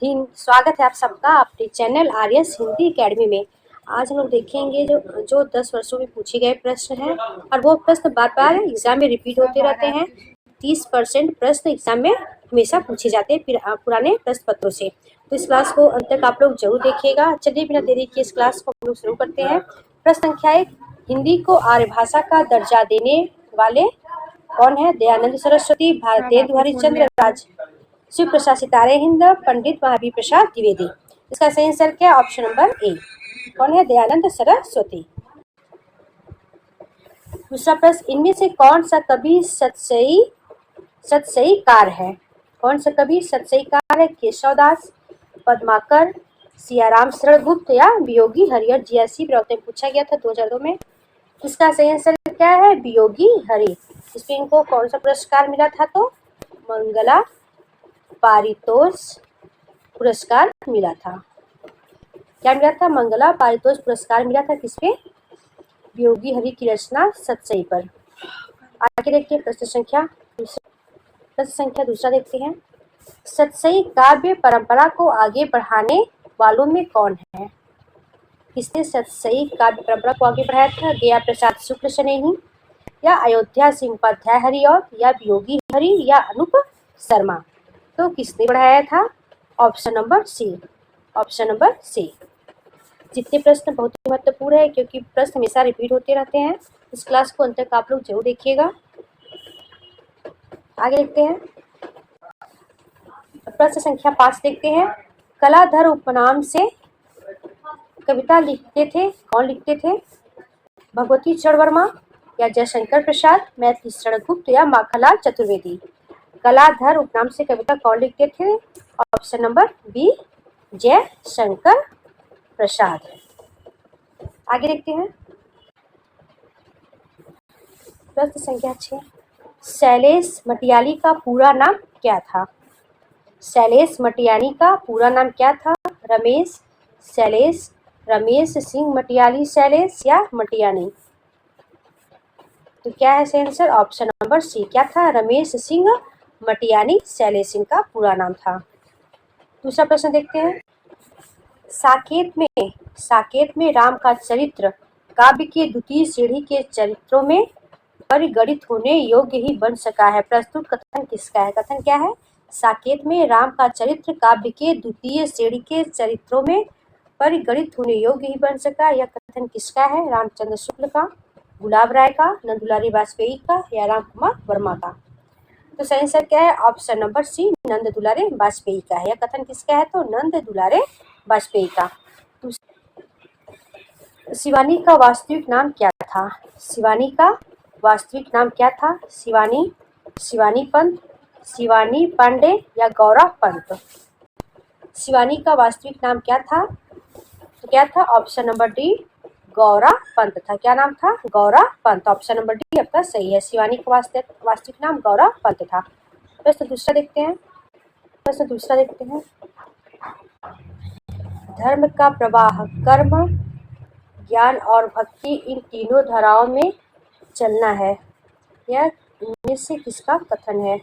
दिन। स्वागत है आप सबका अपने चैनल आर्यस हिंदी एकेडमी में। आज हम लोग देखेंगे जो 10 वर्षों में पूछे गए प्रश्न हैं और वो प्रश्न बार बार एग्जाम में रिपीट होते रहते हैं। 30% प्रश्न एग्जाम में हमेशा पूछे जाते हैं पुराने प्रश्न पत्रों से। तो इस क्लास को अंत तक आप लोग जरूर देखिएगा। चलिए बिना देरी के इस क्लास को हम लोग शुरू करते हैं। प्रश्न संख्या 1, हिंदी को आर्य भाषा का दर्जा देने वाले कौन है? दयानंद सरस्वती, भारतेंदु हरिश्चंद्र, राज शिव प्रसाद सितारे हिंद, पंडित महावीर प्रसाद द्विवेदी। इसका सही आंसर क्या है? Option number A. कौन है? दयानंद सरस्वती। दूसरा प्रश्न, इनमें से कौन सा कवि सतसईकार है? कौन सा कवि सतसईकार है? केशवदास, पद्माकर, सियाराम शरण गुप्त या वियोगी हरिहर जी? ऐसी प्रश्न पूछा गया था 2002 में। इसका सही आंसर क्या है? वियोगी हरि। इसमें इनको कौन सा पुरस्कार मिला था? तो मंगला पारितोष पुरस्कार मिला था। क्या मिला था? मंगला पारितोष पुरस्कार मिला था। किस पे? वियोगी हरि की रचना सतसई पर। आगे देखते हैं प्रश्न संख्या दूसरा देखते हैं। सतसई काव्य परंपरा को आगे बढ़ाने वालों में कौन है? किसने सतसई काव्य परंपरा को आगे बढ़ाया था? गया प्रसाद शुक्ल सनेही या अयोध्या सिंह उपाध्याय हरिऔध या वियोगी हरि या अनूप शर्मा? तो किसने बढ़ाया था? Option number C. Option number C. जितने प्रश्न बहुत ही महत्वपूर्ण है क्योंकि प्रश्न हमेशा रिपीट होते रहते हैं। इस क्लास को अंत तक आप लोग जरूर देखिएगा। आगे देखते हैं प्रश्न संख्या 5 देखते हैं। कलाधर उपनाम से कविता लिखते थे कौन लिखते थे? भगवती चरण वर्मा या जयशंकर प्रसाद, मैथिली शरण गुप्त या माखनलाल चतुर्वेदी? कलाधर उपनाम से कविता कौन लिखते थे? Option number B, Jaishankar Prasad. आगे देखते हैं प्रश्न संख्या 6, शैलेश मटियाली का पूरा नाम क्या था? शैलेश मटियानी का पूरा नाम क्या था? रमेश, शैलेश, रमेश सिंह मटियाली, शैलेश या मटियानी? तो क्या है सही आंसर? ऑप्शन नंबर सी। क्या था? रमेश सिंह मटियानी शैलेश सिंह का पूरा नाम था। दूसरा प्रश्न देखते हैं। साकेत में राम का चरित्र काव्य के द्वितीय श्रेणी के चरित्रों में परिगणित होने योग्य ही बन सका है। प्रस्तुत कथन किसका है? कथन क्या है? साकेत में राम का चरित्र काव्य के द्वितीय श्रेणी के चरित्रों में परिगणित होने योग्य ही बन सका। यह कथन किसका है? रामचंद्र शुक्ल का, गुलाब राय का, नंदुलारी वाजपेयी का या राम कुमार वर्मा का? तो सही आंसर क्या है? ऑप्शन नंबर सी, नंद दुलारे वाजपेयी का है। यह कथन किसका है? तो नंद दुलारे वाजपेयी का। शिवानी का वास्तविक नाम क्या था? शिवानी का वास्तविक नाम क्या था? शिवानी, शिवानी पंत, शिवानी पांडे या गौरा पंत? शिवानी का वास्तविक नाम क्या था? तो क्या था? Option number D, Gaura Pant था। क्या नाम था? Gaura Pant. Option number D आपका सही है। शिवानी का वास्तविक नाम गौरा पंत था। प्रश्न दूसरा देखते हैं। धर्म का प्रवाह कर्म, ज्ञान और भक्ति इन तीनों धाराओं में चलना है। यह इनमें से किसका कथन है?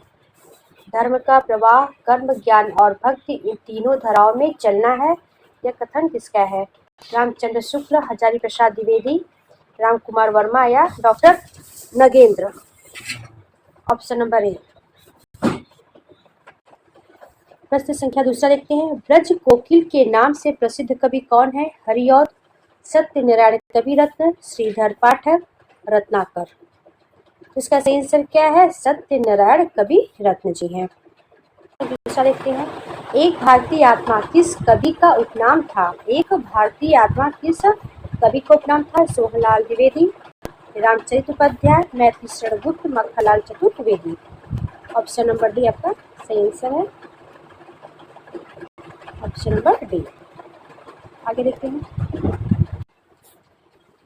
धर्म का प्रवाह कर्म, ज्ञान और भक्ति इन तीनों धाराओं में चलना है। यह कथन किसका है? रामचंद्र शुक्ल, हजारी प्रसाद द्विवेदी, राम कुमार वर्मा या doctor Nagendra? Option number A. प्रश्न संख्या दूसरा देखते हैं। ब्रज कोकिल के नाम से प्रसिद्ध कवि कौन है? हरिऔध, सत्यनारायण कविरत्न, श्रीधर पाठक, रत्नाकर? इसका सही आंसर क्या है? सत्यनारायण कविरत्न जी हैं। दूसरा देखते हैं। एक भारतीय आत्मा किस कवि का उपनाम था? एक भारतीय आत्मा किस कवि का उपनाम था? Sohanlal Dwivedi, Ramcharit Upadhyay, Maithili Sharan Gupt, Makhanlal Chaturvedi? Option number D आपका सही आंसर है। Option number D. आगे देखते हैं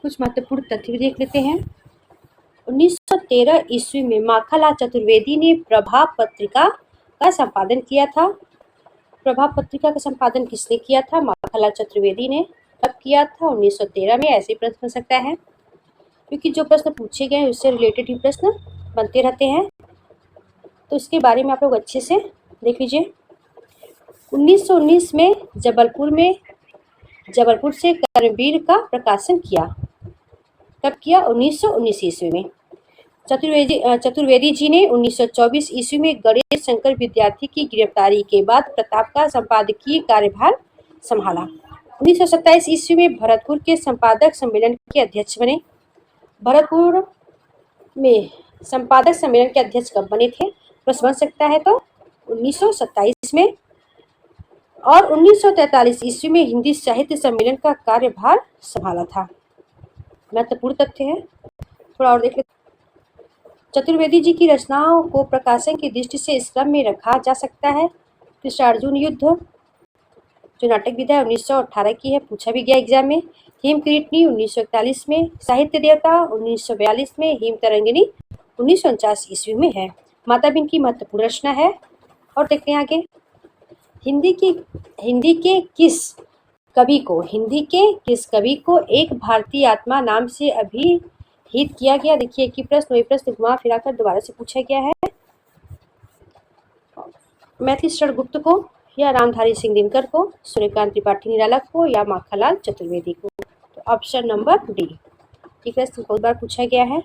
कुछ महत्वपूर्ण तथ्य भी देख लेते हैं। 1913 ईस्वी में माखनलाल चतुर्वेदी ने प्रभाव पत्रिका का संपादन किया था। प्रभाव पत्रिका का संपादन किसने किया था? माखनलाल चतुर्वेदी ने। कब किया था? 1913 में। ऐसे प्रश्न बन सकता है क्योंकि जो प्रश्न पूछे गए हैं उससे रिलेटेड ही प्रश्न बनते रहते हैं, तो इसके बारे में आप लोग अच्छे से देख लीजिए। 1919 में जबलपुर से कर्मवीर का प्रकाशन किया। कब किया? 1919 ईस्वी में। चतुर्वेदी जी ने 1924 ईस्वी में गणेश शंकर विद्यार्थी की गिरफ्तारी के बाद प्रताप का संपादकीय कार्यभार संभाला। 1927 ईस्वी में भरतपुर के संपादक सम्मेलन के अध्यक्ष बने। भरतपुर में संपादक सम्मेलन के अध्यक्ष कब बने थे? प्रश्न बन सकता है तो 1927 में। और 1943 ईस्वी में हिंदी साहित्य सम्मेलन का कार्यभार संभाला था। महत्वपूर्ण तथ्य है, थोड़ा और देख लेते। चतुर्वेदी जी की रचनाओं को प्रकाशन की दृष्टि से इस क्रम में रखा जा सकता है। कृष्णार्जुन युद्ध जो नाटक विधा 1918 की है, पूछा भी गया एग्जाम में। हेमकृतनी 1941 में, साहित्य देवता 1942 में, हेम तरंगिनी 1949 ईस्वी में है। माता बिन की महत्वपूर्ण रचना है। और देखते हैं आगे। हिंदी के किस कवि को एक भारतीय आत्मा नाम से अभिहित किया गया? देखिए, एक ही प्रश्न वही प्रश्न घुमा फिरा कर दोबारा से पूछा गया है। मैथिली शरण गुप्त को, या रामधारी सिंह दिनकर को, सूर्यकांत त्रिपाठी निराला को, या माखनलाल चतुर्वेदी को? तो ऑप्शन नंबर डी। ठीक है, बहुत बार पूछा गया है।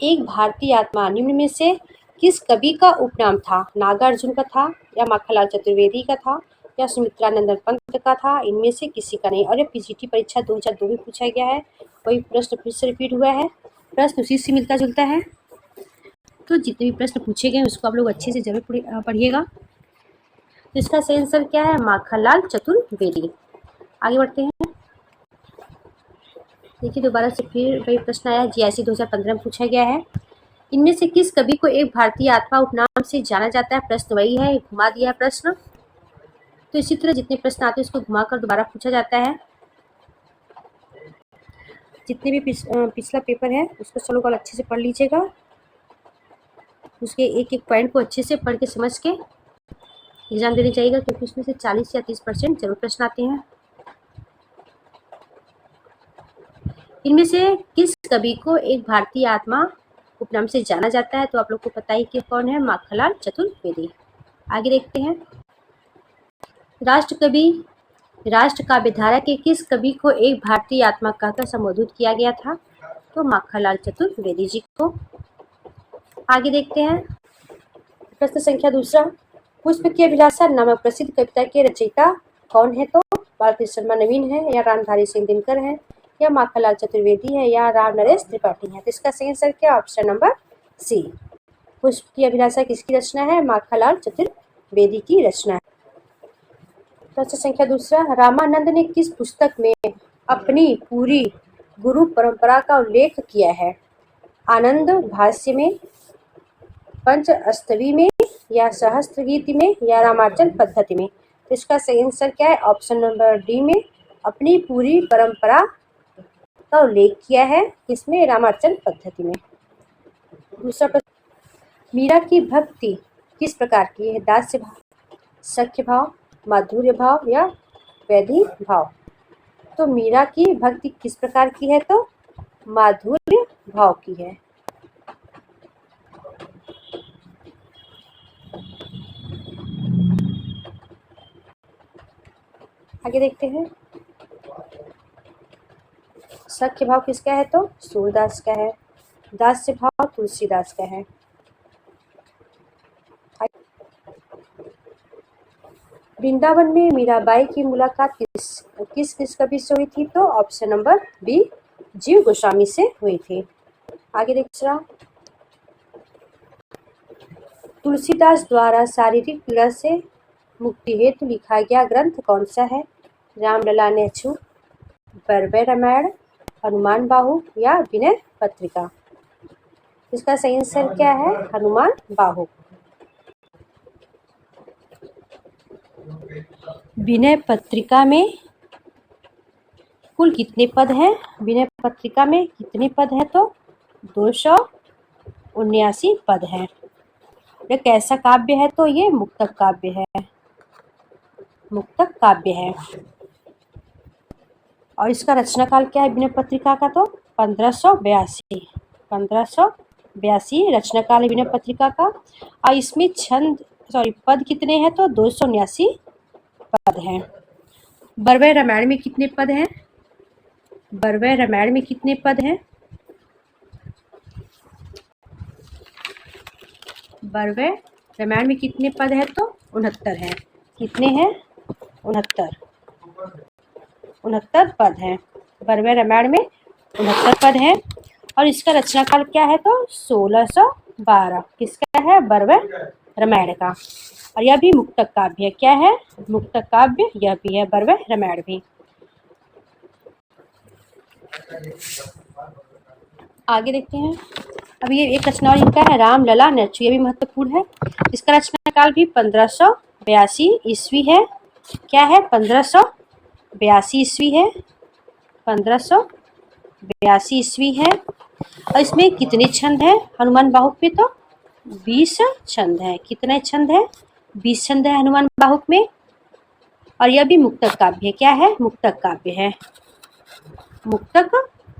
एक भारतीय आत्मा निम्न में से किस कवि का उपनाम था? नागार्जुन का था, या माखनलाल चतुर्वेदी का था, या सुमित्रानंदन पंत का था? इनमें से किसी का नहीं। और ये पीजीटी परीक्षा 2002 में पूछा गया है। वही प्रश्न फिर से रिपीट हुआ है। प्रश्न उसी से मिलता जुलता है, तो जितने भी प्रश्न पूछे गए उसको आप लोग अच्छे से जरूर पढ़िएगा। तो इसका सही आंसर क्या है? माखनलाल चतुर्वेदी। आगे बढ़ते हैं। देखिए, दोबारा से फिर वही प्रश्न आया, जीआईसी 2015 में पूछा गया है। इनमें से किस कवि को एक भारतीय आत्मा उपनाम से जाना जाता है? प्रश्न वही है, घुमा दिया है प्रश्न। तो इसी तरह जितने प्रश्न आते हैं उसको घुमाकर दोबारा पूछा जाता है। जितने भी पिछला पेपर है उसको सब लोग अच्छे से पढ़ लीजिएगा। उसके एक एक पॉइंट को अच्छे से पढ़ के समझ के एग्जाम देने जाइएगा, क्योंकि उसमें से 40 या 30% जरूर प्रश्न आते हैं। इनमें से किस कवि को एक भारतीय आत्मा उपनाम से जाना जाता है? तो आप लोग को पता ही कि कौन है, माखनलाल चतुर्वेदी। आगे देखते हैं। राष्ट्र काव्यधारा के किस कवि को एक भारतीय आत्मा कहकर संबोधित किया गया था? तो माखनलाल चतुर्वेदी जी को। आगे देखते हैं। प्रश्न संख्या 2, पुष्प की अभिलाषा नामक प्रसिद्ध कविता के रचयिता कौन है? तो बालकृष्ण शर्मा नवीन है, या रामधारी सिंह दिनकर है, या माखनलाल चतुर्वेदी है, या राम नरेश त्रिपाठी है? तो इसका सही आंसर क्या? Option number C. पुष्प की अभिलाषा किसकी रचना है? माखनलाल चतुर्वेदी की रचना है। प्रश्न संख्या 2, रामानंद ने किस पुस्तक में अपनी पूरी गुरु परंपरा का उल्लेख किया है? आनंद भाष्य में, पंचअष्टवी में, या सहस्त्र गीति में, या रामार्चन पद्धति में? तो इसका सही आंसर क्या है? ऑप्शन नंबर डी में अपनी पूरी परंपरा का उल्लेख किया है। किसमें? रामार्चन पद्धति में। दूसरा प्रश्न, मीरा की भक्ति किस प्रकार की है? दास्य भाव, सख्य भाव, माधुर्य भाव, या वैधि भाव? तो मीरा की भक्ति किस प्रकार की है? तो माधुर्य भाव की है। आगे देखते हैं। सख्य भाव किसका है? तो सूरदास का है। दास्य भाव तुलसीदास का है। वृंदावन में मीराबाई की मुलाकात किस कवि से हुई थी? तो ऑप्शन नंबर बी, जीव गोस्वामी से हुई थी। आगे देखिए, तुलसीदास द्वारा शारीरिक पीड़ा से मुक्ति हेतु लिखा गया ग्रंथ कौन सा है? रामलला नेछु, बर्बर रामायण, हनुमान बाहु, या विनय पत्रिका? इसका सही आंसर क्या है? हनुमान बाहु। विनय पत्रिका में कुल कितने पद हैं? विनय पत्रिका में कितने पद हैं? तो 279 पद हैं। ये कैसा काव्य है? तो ये मुक्तक काव्य है। मुक्तक काव्य है। और इसका रचना काल क्या है विनय पत्रिका का? तो 1582 82 रचना काल है विनय पत्रिका का। और इसमें पद कितने हैं तो 279 पद हैं। बरवय रामायण में कितने पद हैं? बरवय रामायण में कितने पद हैं? बरवय रामायण में कितने पद हैं तो 69 हैं। कितने हैं? 69 पद हैं। बरवय रामायण में 69 पद हैं। और इसका रचना काल क्या है तो 1612। किसका है? बरवय रामायण का। और यह भी मुक्तक काव्य है। क्या है? मुक्तक काव्य यह भी है, बरवय रामायण भी। आगे देखते हैं। अब ये एक रचना और इनका है राम लला नरचू, ये भी महत्वपूर्ण है। इसका रचना काल भी 1582 ईस्वी है। क्या है? 1582 ईस्वी है। 1582 ईस्वी है। और इसमें कितने छंद हैं हनुमान बाहुक में तो 20 छंद हैं। कितने छंद हैं? 20 छंद है हनुमान बाहुक में। और यह भी मुक्तक काव्य है। क्या है? मुक्तक काव्य है। मुक्तक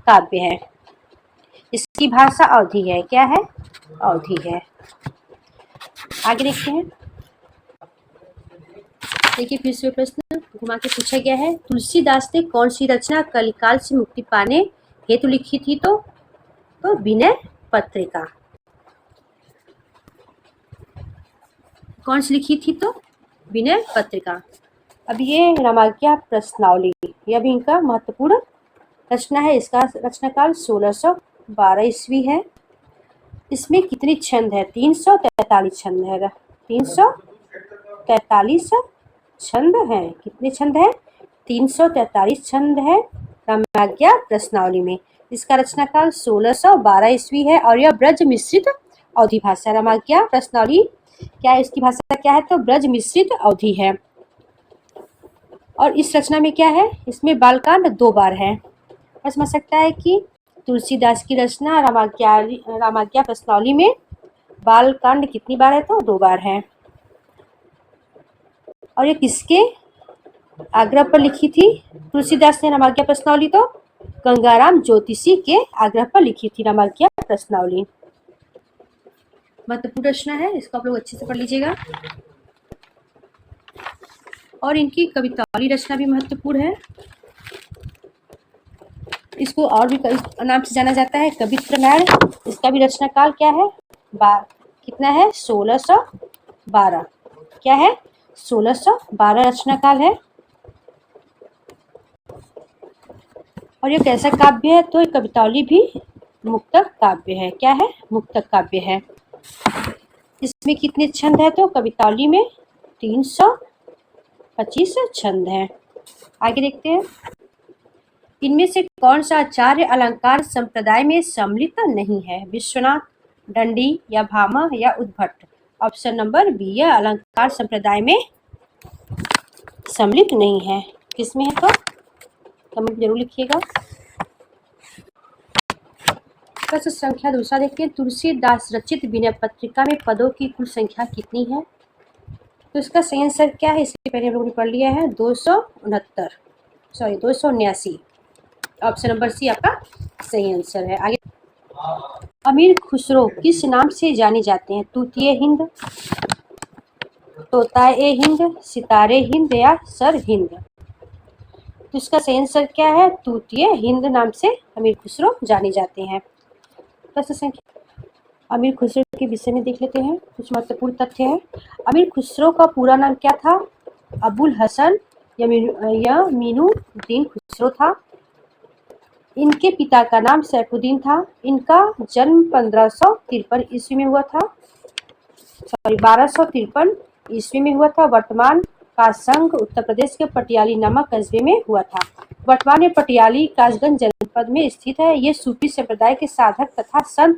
काव्य है। इसकी भाषा अवधी है। क्या है? अवधी है। आगे देखते हैं। देखिए फिर से प्रश्न घुमा के पूछा गया है। तुलसीदास ने कौन सी रचना कलिकाल से मुक्ति पाने हेतु लिखी थी तो विनय पत्रिका। कौन सी लिखी थी तो विनय पत्रिका। अब ये रामाज्ञा प्रश्नावली, यह भी इनका महत्वपूर्ण रचना है। इसका रचना काल 1612 ईस्वी है। इसमें कितने छंद है? 343 छंद है। 343 छंद हैं। कितने छंद हैं? 343 छंद है रामाज्ञा प्रश्नावली में। इसका रचना काल 1612 ईस्वी है। और यह ब्रज मिश्रित अवधी भाषा। रामाज्ञा प्रश्नावली क्या है? इसकी भाषा क्या है तो ब्रज मिश्रित अवधी है। और इस रचना में क्या है? इसमें बालकांड 2 बार है। और समझ सकता है कि तुलसीदास की रचना रामाज्ञा प्रश्नावली में बालकांड कितनी बार है तो 2 बार है। और ये किसके आग्रह पर लिखी थी तुलसीदास ने रामाज्ञा प्रश्नावली तो गंगाराम ज्योतिषी के आग्रह पर लिखी थी रामाज्ञा प्रश्नावली। महत्वपूर्ण रचना है, इसको आप लोग अच्छे से पढ़ लीजिएगा। और इनकी कवितावली रचना भी महत्वपूर्ण है। इसको और भी नाम से जाना जाता है कवित्र नारायण। इसका भी रचना काल क्या है? कितना है? 1612। क्या है? 1612 रचना काल है। और ये कैसा काव्य है तो ये कवितावली भी मुक्तक काव्य है। क्या है? मुक्तक काव्य है। इसमें कितने छंद है तो कवितावली में 325 छंद हैं। आगे देखते हैं। इनमें से कौन सा आचार्य अलंकार संप्रदाय में सम्मिलित नहीं है? विश्वनाथ, दंडी या भामा या उद्भट। ऑप्शन नंबर बी, यह अलंकार संप्रदाय में सम्मिलित नहीं है। किसमें है तो कमेंट जरूर लिखिएगा। प्रश्न संख्या दूसरा देखते हैं। तुलसीदास रचित विनय पत्रिका में पदों की कुल संख्या कितनी है तो इसका सही आंसर क्या है? इसके पहले हम लोगों ने पढ़ लिया है 279। ऑप्शन नंबर सी आपका सही आंसर है। आगे अमीर खुसरो किस नाम से जाने जाते हैं? तूतिए हिंद, तोताए हिंद, सितारे हिंद या सर हिंद। तो इसका सही आंसर क्या है? तूतिए हिंद नाम से अमीर खुसरो जाने जाते हैं। प्रश्न संख्या अमीर खुसरो के विषय में देख लेते हैं। कुछ महत्वपूर्ण तथ्य है। अमीर खुसरो का पूरा नाम क्या था? अबुल हसन या मीनुद्दीन खुसरो था। इनके पिता का नाम सैफुद्दीन था। इनका जन्म 1253 ईस्वी में हुआ था। 1253 ईस्वी में हुआ था। वर्तमान का संघ उत्तर प्रदेश के पटियाली नामक कस्बे में हुआ था। वर्तमान में पटियाली कासगंज जनपद में स्थित है। ये सूफी संप्रदाय के साधक तथा संत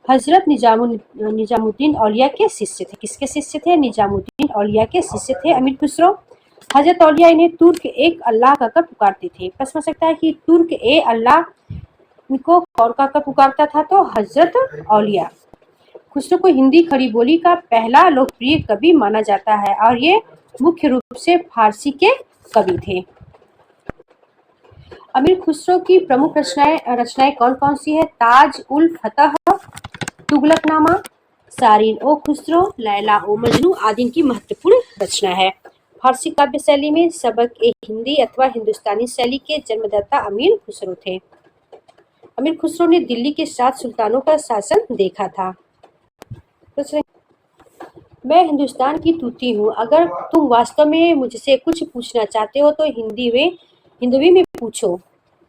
हजरत निजामुद्दीन औलिया के शिष्य थे। किसके शिष्य थे? निजामुद्दीन औलिया के शिष्य थे अमीर खुसरो। हजरत औलिया इन्हें तुर्क एक अल्लाह कहकर पुकारते थे। प्रश्न सकता है कि तुर्क ए अल्लाह इनको कौन कहकर पुकारता था तो हजरत औलिया। खुसरो को हिंदी खड़ी बोली का पहला लोकप्रिय कवि माना जाता है और ये मुख्य रूप से फारसी के कवि थे। अमीर खुसरो की प्रमुख रचनाएं कौन कौन सी है? ताज उल फतह, तुगलकनामा, सारिन ओ खुसरो, लैला ओ मजनू आदि इनकी महत्वपूर्ण रचना है। फारसी काव्य शैली में सबक ए हिंदी अथवा हिंदुस्तानी शैली के जन्मदाता अमीर खुसरो थे। अमीर खुसरो ने दिल्ली के 7 सुल्तानों का शासन देखा था। मैं हिंदुस्तान की तूती हूँ। अगर तुम वास्तव में मुझसे कुछ पूछना चाहते हो तो हिंदवी में पूछो,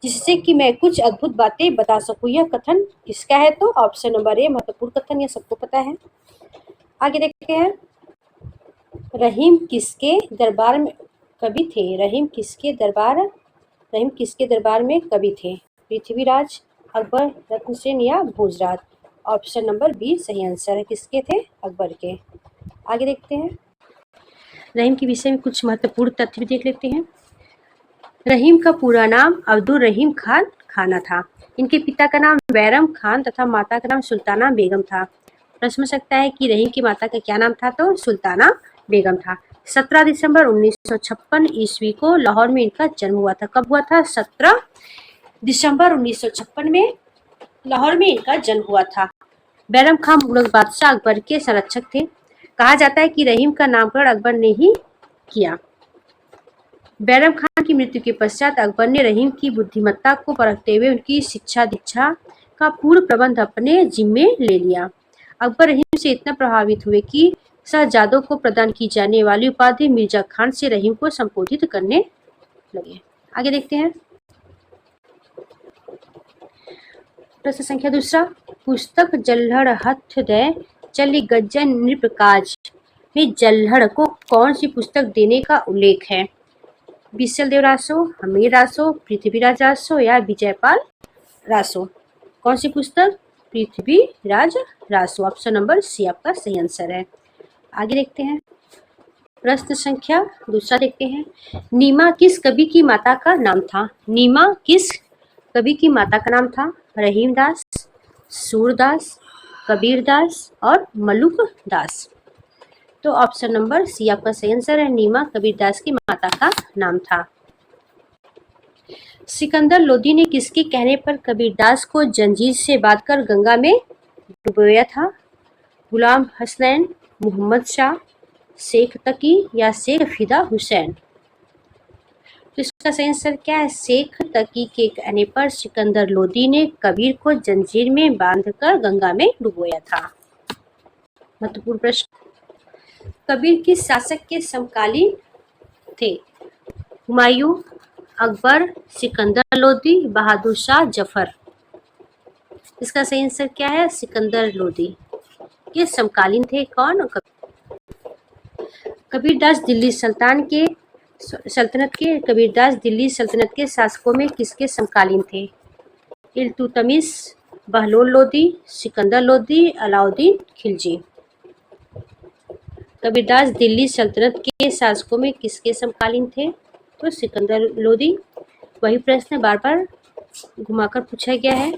जिससे कि मैं कुछ अद्भुत बातें बता सकूं। यह कथन किसका है? तो ऑप्शन नंबर ए महत्वपूर्ण कथन, यह सबको पता है। आगे देखते हैं। रहीम किसके दरबार में कवि थे? रहीम किसके दरबार में कवि थे? पृथ्वीराज, अकबर, रत्नसेन या भोजराज? ऑप्शन नंबर बी सही आंसर है। किसके थे? अकबर के। आगे देखते हैं। रहीम के विषय में कुछ महत्वपूर्ण तथ्य भी देख लेते हैं। रहीम का पूरा नाम अब्दुल रहीम खान खाना था। इनके पिता का नाम बैरम खान तथा माता का नाम सुल्ताना बेगम था। प्रश्न हो सकता है कि रहीम की माता का क्या नाम था? तो सुल्ताना बेगम था। 17 दिसंबर 1956 ईस्वी को लाहौर में इनका जन्म हुआ था। कब हुआ था? 17 दिसंबर 1956 में लाहौर में इनका जन्म हुआ था। बैरम खान मुगल बादशाह अकबर के संरक्षक थे। कहा जाता है कि रहीम का नामकरण अकबर ने ही किया। बैरम खान की मृत्यु के पश्चात अकबर ने रहीम की बुद्धिमत्ता को परखते हुए उनकी शिक्षा दीक्षा का पूर्ण प्रबंध अपने जिम्मे ले लिया। अकबर रहीम से इतना प्रभावित हुए कि शहजादों को प्रदान की जाने वाली उपाधि मिर्जा खान से रहीम को संबोधित करने लगे। आगे देखते हैं। प्रश्न संख्या 2। पुस्तक जल्हड़ हथ दे चली गज्जन नृप काज में जल्हड़ को कौन सी पुस्तक देने का उल्लेख है? विशलदेव रासो, हमीर रासो, पृथ्वीराज रासो या विजयपाल रासो? कौन सी पुस्तक? Prithviraj Raso. Option number C आपका सही आंसर है। आगे देखते हैं। प्रश्न संख्या 2 देखते हैं। नीमा किस कवि की माता का नाम था? नीमा किस कवि की माता का नाम था? रहीम दास, सूरदास, कबीर दास और मलुक दास? तो ऑप्शन नंबर सी आपका सही आंसर है। नीमा कबीर दास की माता का नाम था। सिकंदर लोदी ने किसके कहने पर कबीर दास को जंजीर से बांधकर गंगा में डुबोया था? गुलाम हसनैन, मोहम्मद शाह, शेख तकी या शेख फिदा हुसैन? तो इसका सही आंसर क्या है? शेख तकी के कहने पर सिकंदर लोदी ने कबीर को जंजीर में बांधकर गंगा में डुबोया था। महत्वपूर्ण प्रश्न। कबीर किस शासक के समकालीन थे? हुमायूं, अकबर, सिकंदर लोदी, बहादुर शाह जफर? इसका सही आंसर क्या है? सिकंदर लोदी के समकालीन थे। कौन? कबीरदास दिल्ली सल्तनत के शासकों में किसके समकालीन थे? इल्तुतमिश, बहलोल लोदी, सिकंदर लोदी, अलाउद्दीन खिलजी? कबीरदास दिल्ली सल्तनत के शासकों में किसके समकालीन थे? तो सिकंदर लोदी। वही प्रश्न बार बार घुमाकर पूछा गया है।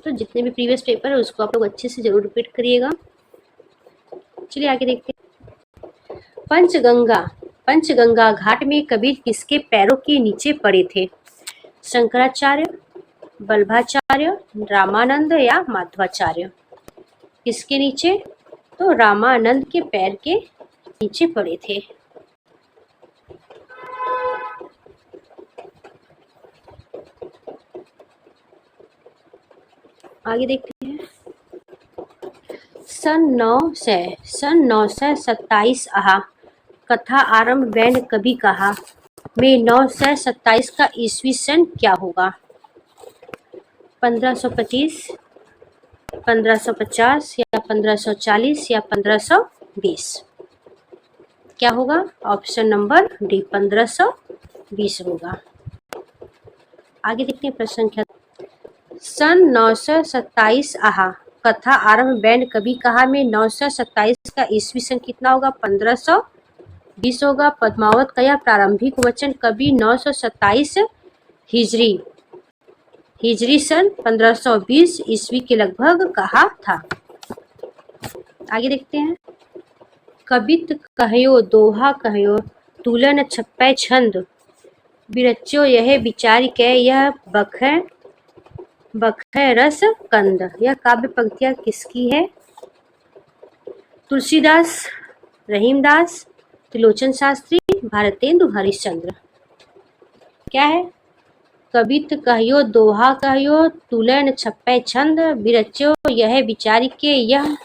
तो जितने भी प्रीवियस पेपर है उसको आप लोग अच्छे से जरूर रिपीट करिएगा। चलिए आगे देखते हैं। पंचगंगा घाट में कबीर किसके पैरों के नीचे पड़े थे? शंकराचार्य, वल्लभाचार्य, रामानंद या माधवाचार्य? किसके नीचे? तो रामानंद के पैर के नीचे पड़े थे। आगे देखते हैं। सन 927 आहा कथा आरंभ वैन कभी कहा में 927 का ईस्वी सन क्या होगा? 1525, 1550 या 1540 या 1520? क्या होगा? ऑप्शन नंबर डी 1520 होगा। आगे देखते हैं प्रश्न संख्या। सन 927 आहा कथा आरंभ बैंड कभी कहा में 927 का ईस्वी सन कितना होगा? 1520 होगा। पद्मावत का यह प्रारंभिक वचन कभी 927 हिजरी सन 1520 ईस्वी के लगभग कहा था। आगे देखते हैं। कबित कहयो दोहा कहयो तुलन छप्पै छंद बिरच्चो यह विचार के यह बख है बखै रस कंद। यह काव्य पंक्तियां किसकी है? तुलसीदास, रहीमदास, त्रिलोचन शास्त्री, भारतेंदु हरिश्चंद्र। क्या है? कवित कहियो दोहा कहियो, तुलन छप्पै छंद, बिरच्यो यह विचार के यह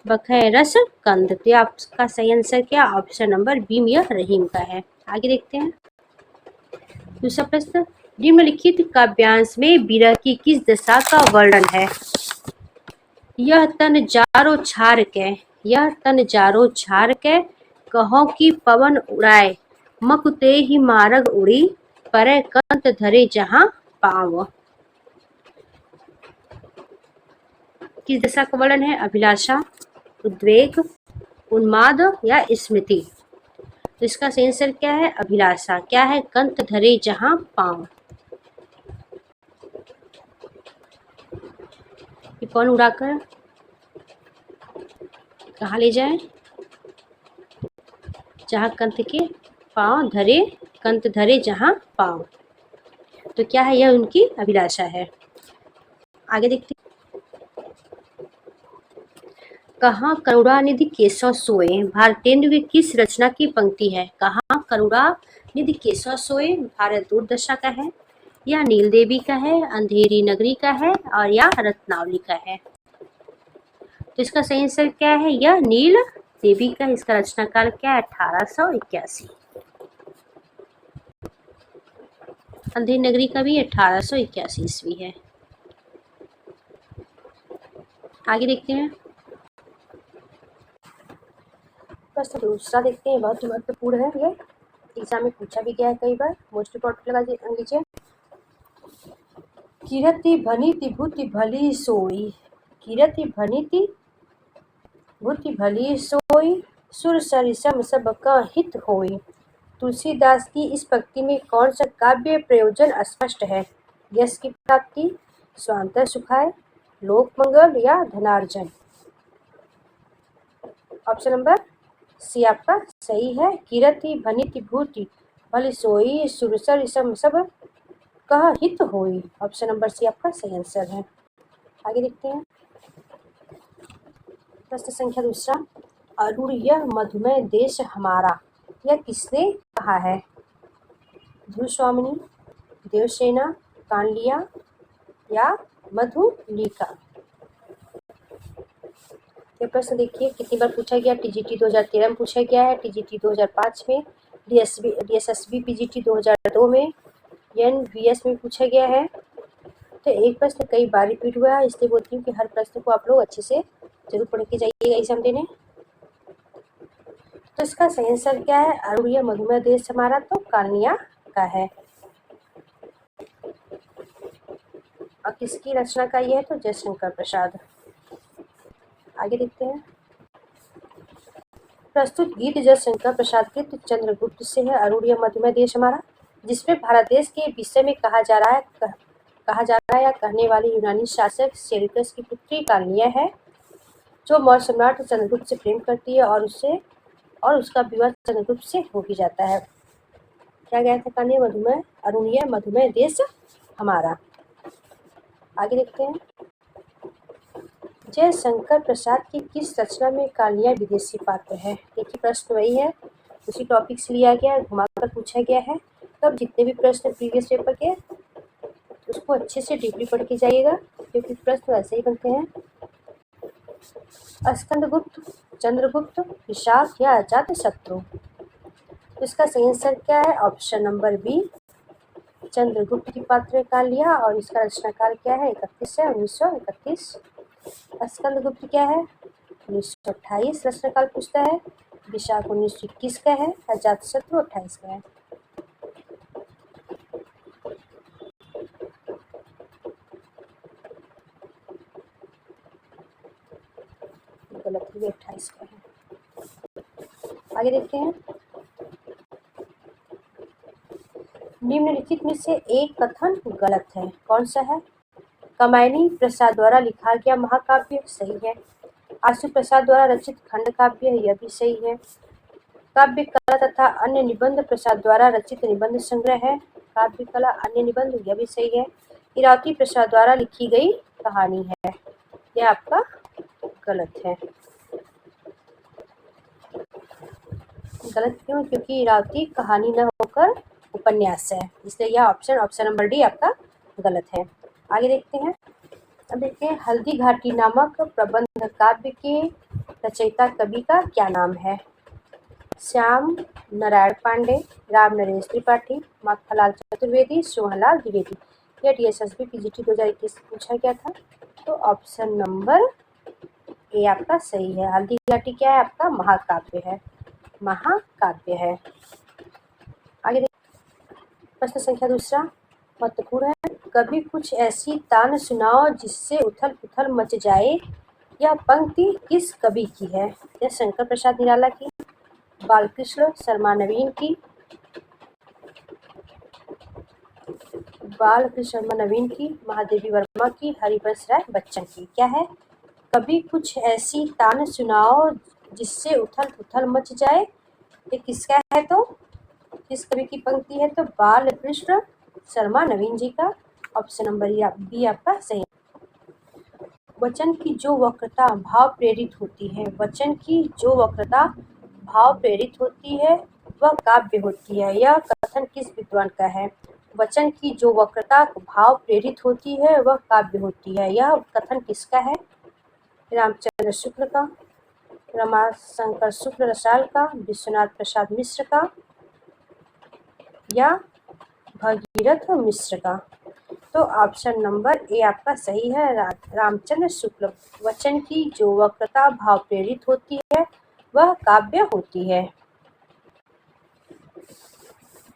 बखै रस कंद। तो आपका सही आंसर क्या? ऑप्शन नंबर बी यह रहीम का है। आगे देखते हैं दूसरा प्रश्न, निम्नलिखित काव्यांश में विरह की किस दशा का वर्णन है? यह तन जारो छार के, यह तन जारो छार के, कहो कि पवन उड़ाए, मकुते ही मारग उड़ी, पर कंत धरे जहां पाव। किस दशा का वर्णन है? अभिलाषा, उद्वेग, उन्माद या स्मृति। तो इसका सही आंसर क्या है? अभिलाषा। क्या है? कंत धरे जहां पांव। ये कौन उड़ाकर कहाँ ले जाए? जहां कंत के पांव धरे, कंत धरे जहां पांव। तो क्या है? यह उनकी अभिलाषा है। आगे देखते हैं, कहाँ करुणानिधि केशव सोए भारतेंदु की किस रचना की पंक्ति है? कहाँ करुणानिधि केशव सोए भारत दुर्दशा का है, या नील देवी का है, अंधेरी नगरी का है, और या रत्नावली का है। तो इसका सही आंसर क्या है? यह नील देवी का। इसका रचनाकाल क्या है? 1881। अंधेरी नगरी का भी 1881 ईस्वी है। आगे देखते हैं प्रश्न दूसरा देखते हैं, बहुत ही महत्वपूर्ण है। ये एग्जाम में पूछा भी गया है कई बार, मोस्ट इंपॉर्टेंट लगा लीजिए। कीरति भनीति भूति भली सोई, कीरति भनीति भूति भली सोई, सुर सरिसम सब का हित होई। तुलसीदास की इस पंक्ति में कौन सा काव्य प्रयोजन अस्पष्ट है? यश की प्राप्ति, स्वांतः सुखाय, लोक मंगल या धनार्जन। ऑप्शन नंबर सी आपका सही है। कीरति भनीति भूति भली सोई, सुरसर इसम सब कह हित होई। ऑप्शन नंबर सी आपका सही आंसर है। आगे देखते हैं प्रश्न संख्या दूसरा, अरुण यह मधुमेह देश हमारा, यह किसने कहा है? ध्रुव स्वामिनी, देवसेना, कानलिया या मधुलिका। ये प्रश्न देखिए कितनी बार पूछा गया। टीजीटी 2013 में पूछा गया है, टीजीटी 2005 में, डीएसएसबी पीजीटी 2002 में, एनवीएस में पूछा गया है। तो एक प्रश्न कई बार रिपीट हुआ है, इसलिए बोलती हूँ कि हर प्रश्न को आप लोग अच्छे से जरूर पढ़ के जाइएगा एग्जाम देने। तो इसका सही आंसर क्या है? अरुण यह मधुमेह देश हमारा, तो कान्या का है। और किसकी रचना का यह है? तो जयशंकर प्रसाद। आगे देखते हैं प्रस्तुत गीत जयशंकर प्रसाद कृत चंद्रगुप्त से है, अरुण यह मधुमेह देश हमारा, जिसमें भारत देश के विषय में कहा जा रहा है या कहने वाले यूनानी शासक सेल्यूकस की पुत्री कान्या है, जो मौर्य सम्राट चंद्रगुप्त से प्रेम करती है और उसका विवाह चंद्रगुप्त से हो भी जाता है। क्या गया था कान्या? मधुमेह, अरुण यह मधुमेह देश हमारा। आगे देखते हैं जयशंकर प्रसाद की किस रचना में कान्या विदेशी पात्र है? देखिए प्रश्न वही है, उसी टॉपिक से लिया गया, घुमाकर पूछा गया है। तब जितने भी प्रश्न प्रीवियस पेपर के उसको अच्छे से डीपली पढ़ के जाइएगा, क्योंकि प्रश्न ऐसे ही बनते हैं। स्कंदगुप्त, चंद्रगुप्त, विशाख या अजात शत्रु। तो इसका सही आंसर क्या है? ऑप्शन नंबर बी, चंद्रगुप्त की पात्र कान्या। और इसका रचनाकाल क्या है? 31 है, 1931। स्कंदगुप्त क्या है? 1928 रचनाकाल पूछता है। विशाख 1921 का है। अजातशत्रु 28 का है। गलत है, 28 का है। आगे देखते हैं निम्नलिखित में से एक कथन गलत है, कौन सा है? कमायनी प्रसाद द्वारा लिखा गया महाकाव्य सही है। आशु प्रसाद द्वारा रचित खंड काव्य, यह भी सही है। काव्य कला तथा अन्य निबंध प्रसाद द्वारा रचित निबंध संग्रह है। काव्य कला अन्य निबंध, यह भी सही है। इरावती प्रसाद द्वारा लिखी गई कहानी है। यह आपका गलत है। गलत क्यों? क्योंकि इरावती कहानी न होकर उपन्यास है, इसलिए यह ऑप्शन नंबर डी आपका गलत है। आगे देखते हैं। अब देखते हैं, हल्दी घाटी नामक प्रबंध काव्य के रचयिता कवि का क्या नाम है? श्याम नारायण पांडे, राम नरेश त्रिपाठी, माखनलाल चतुर्वेदी, सोहनलाल द्विवेदी। यह DSSB PGT 2021 से पूछा गया था। तो ऑप्शन नंबर ए आपका सही है। हल्दी घाटी क्या है? आपका महाकाव्य है, महाकाव्य है। आगे प्रश्न संख्या दूसरा महत्वपूर्ण है। कभी कुछ ऐसी तान सुनाओ जिससे उथल पुथल मच जाए। यह पंक्ति किस कवि की है? यह शंकर प्रसाद निराला की, बालकृष्ण शर्मा नवीन की, महादेवी वर्मा की, हरिवंश राय बच्चन की। क्या है? कभी कुछ ऐसी तान सुनाओ जिससे उथल पुथल मच जाए। ये किसका है? तो किस कवि की पंक्ति है? तो बालकृष्ण शर्मा नवीन जी का। ऑप्शन नंबर बी आपका सही। वचन की जो वक्रता भाव प्रेरित होती है, वचन की जो वक्रता भाव प्रेरित होती है वह काव्य होती है। यह कथन किस विद्वान का है? वचन की जो वक्रता भाव प्रेरित होती है वह काव्य होती है। यह कथन किसका है? रामचंद्र शुक्ल का, रमाशंकर शुक्ल रसाल का, विश्वनाथ प्रसाद मिश्र का या भगीरथ मिश्र का। तो ऑप्शन नंबर ए आपका सही है, रामचंद्र शुक्ल। वचन की जो वक्रता भाव प्रेरित होती है वह काव्य होती है।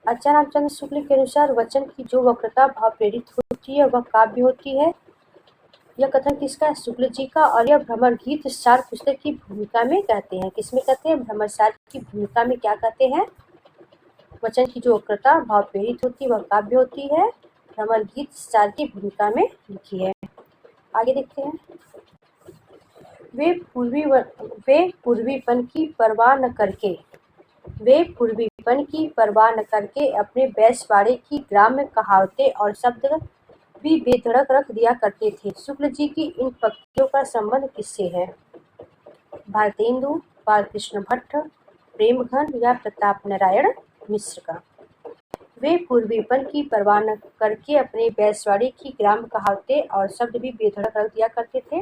आचार्य रामचंद्र शुक्ल के अनुसार वचन की जो वक्रता भाव प्रेरित होती है वह काव्य होती है। यह कथन किसका है? शुक्ल जी का। और यह भ्रमर गीत सार पुस्तक की भूमिका में कहते हैं। किसमें कहते हैं? भ्रमर सार की भूमिका में क्या कहते हैं? वचन की जो वक्रता भाव प्रेरित होती है वह काव्य होती है। भ्रमर गीत सार की भूमिका में लिखी है। आगे देखते हैं। वे पूर्वीपन की परवाह न करके अपने बैसवाड़े की ग्राम्य कहावतें और शब्द भी बेधड़क रख दिया करते थे। शुक्ल जी की इन पंक्तियों का संबंध किससे है? भारतेंदु, बालकृष्ण भट्ट, प्रेमघन या प्रताप नारायण मिश्र का। वे पूर्वीपन की परवाह न करके अपने बैसवाड़े की ग्राम्य कहावतें और शब्द भी बेधड़क रख दिया करते थे।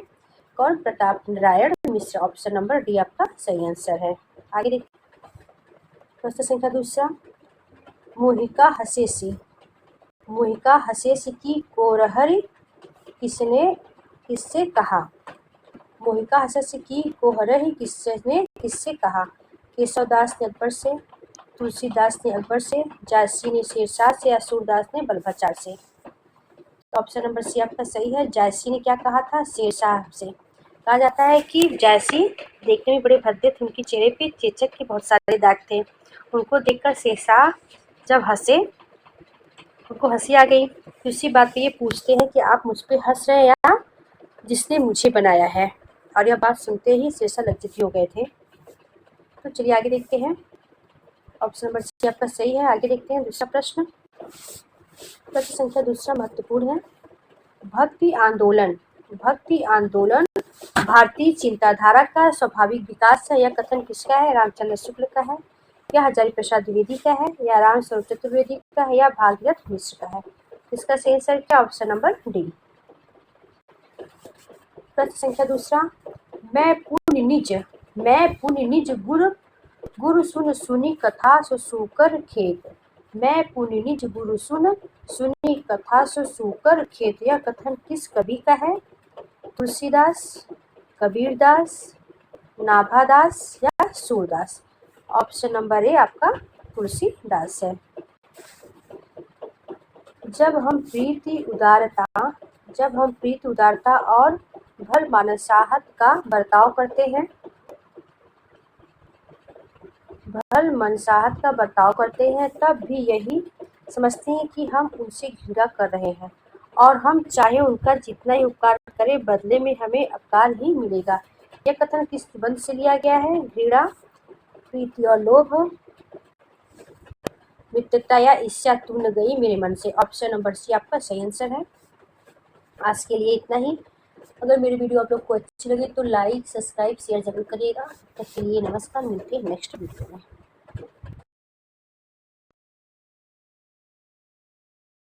कौन? Pratap Narayan Mishra. Option number D आपका सही आंसर है। आगे देखिए प्रश्न संख्या दूसरा। मोहिका हसेसी की कोरहरी किससे कहा? मोहिका हसेसी की कोरहरी किससे कहा? केशवदास ने अकबर से, तुलसीदास ने अकबर से, जायसी ने शेरशाह से या सूरदास ने बल्लभाचार्य से। तो ऑप्शन नंबर सी आपका सही है। जायसी ने क्या कहा था? शेरशाह से। कहा जाता है कि जायसी देखने में बड़े भद्दे थे, उनके चेहरे पे चेचक के बहुत सारे दाग थे। उनको देखकर शेरशाह जब हंसे, उनको हंसी आ गई। तो इसी बात पे ये पूछते हैं कि आप मुझ पे हंस रहे हैं या जिसने मुझे बनाया है। और यह बात सुनते ही शेरशाह लज्जित हो गए थे। तो चलिए आगे देखते हैं। ऑप्शन नंबर सी आपका सही है। आगे देखते हैं दूसरा प्रश्न। प्रश्न संख्या दूसरा महत्वपूर्ण है। भक्ति आंदोलन भारतीय चिंताधारा का स्वाभाविक विकास है। यह कथन किसका है? रामचंद्र शुक्ल का है, या हजारी प्रसाद द्विवेदी का है, या राम स्वरूप चतुर्वेदी का है, या भागीरथ मिश्र का है। इसका सही आंसर क्या? Option number D. प्रश्न संख्या दूसरा। मैं पुण्य निज गुरु सुन सुनी कथा सो सूकर खेत। मैं पुण्य निज गुरु सुन सुनी कथा सो सूकर खेत। यह कथन किस कवि का है? तुलसीदास, कबीरदास, नाभादास या सूरदास। ऑप्शन नंबर ए आपका तुलसीदास है। जब हम प्रीति उदारता और भल मनसाहत का बर्ताव करते हैं तब भी यही समझते हैं कि हम उनसे घृणा कर रहे हैं, और हम चाहे उनका जितना ही उपकार करें बदले में हमें अपकार ही मिलेगा। यह कथन किस निबंध से लिया गया है? घृणा, प्रीति और लोभ, मित्रता या ईर्ष्या तू न गई मेरे मन से। ऑप्शन नंबर सी आपका सही आंसर है। आज के लिए इतना ही। अगर मेरी वीडियो आप लोग को अच्छी लगे तो लाइक, सब्सक्राइब, शेयर ज़रूर करिएगा। तब के लिए नमस्कार, मिलते हैं नेक्स्ट वीडियो में।